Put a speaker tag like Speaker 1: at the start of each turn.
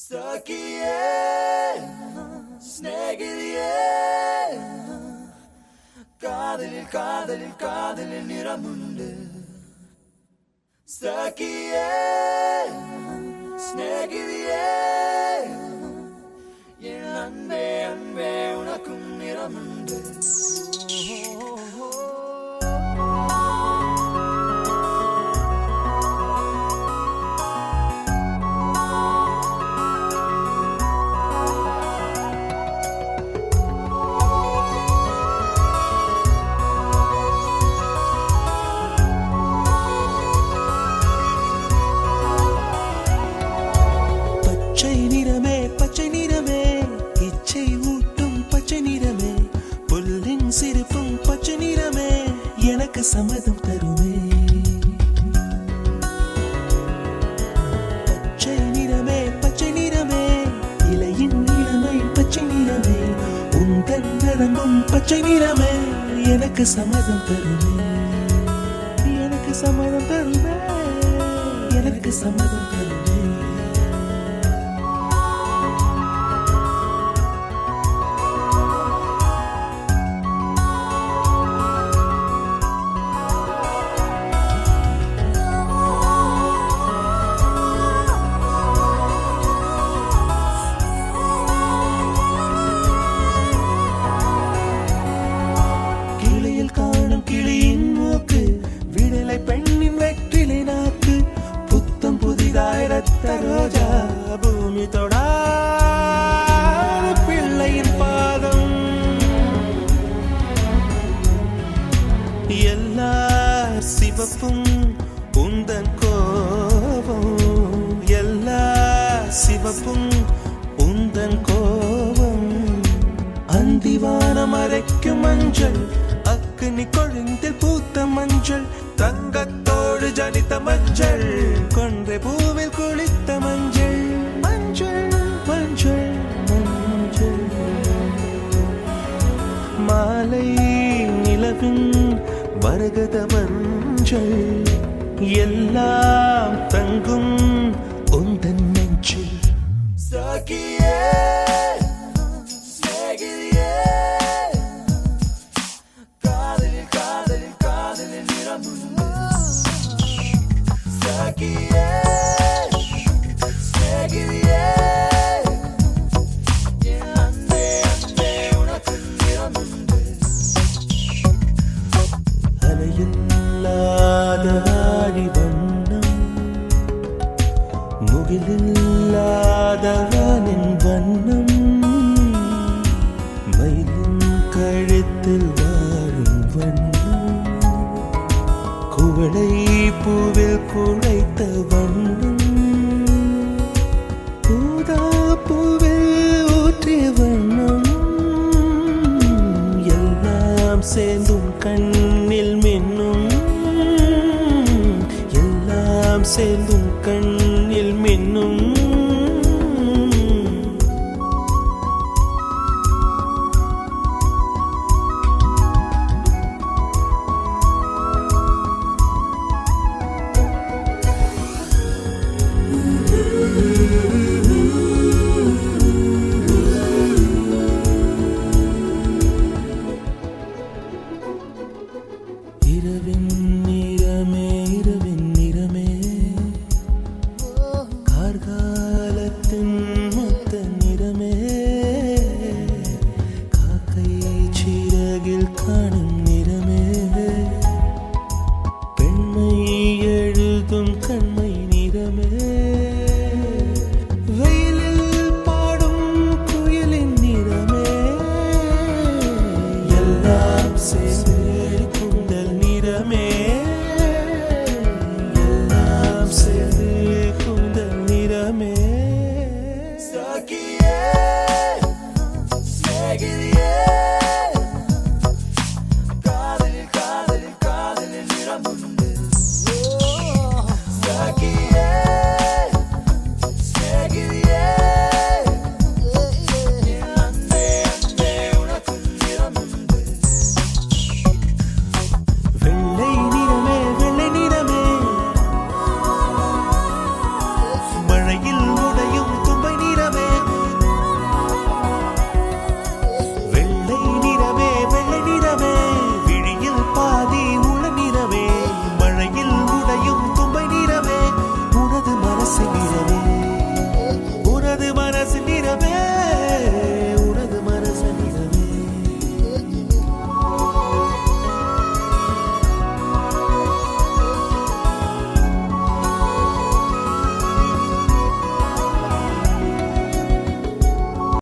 Speaker 1: Sakiye, snegiliye, காதலில் நிறமுண்டு. Sakiye, snegiliye, என் அன்பே அன்பே உனக்கும் நிறமுண்டு.
Speaker 2: பச்சை நிறமே இச்சை ஊட்டும் பச்சை நிறமே புல்லின் சிரிப்பும் பச்சை நிறமே எனக்கு சம்மதம் தருமே. பச்சை நிறமே இலையின் நிறமை பச்சை நிறமே உங்கள் நரம்பும் பச்சை நிறமே எனக்கு சம்மதம் தருமே. எனக்கு சம்மதம் தருமே. எனக்கு சம்மதம் தருமே. கிளியின் மூக்கு விடலை பெண்ணின் வெற்றிலை நாக்கு புத்தம் புதிதாய் ரத்த ரோஜா பூமி தொடா பிள்ளையின் பாதம் எல்லா சிவப்பும் உந்தன் கோபம் எல்லா சிவப்பும் உந்தன் கோபம் அந்திவானம் அரைக்கும் மஞ்சள் அக்னி கொழுந்தில் பூத்த மஞ்சள் தங்கத்தோடு ஜனித்த மஞ்சள் கொன்றை பூவில் குளித்த மஞ்சள் மஞ்சள் மஞ்சள் மஞ்சள் மாலை நிலவின் மரகத மஞ்சள் எல்லாம் தங்கும்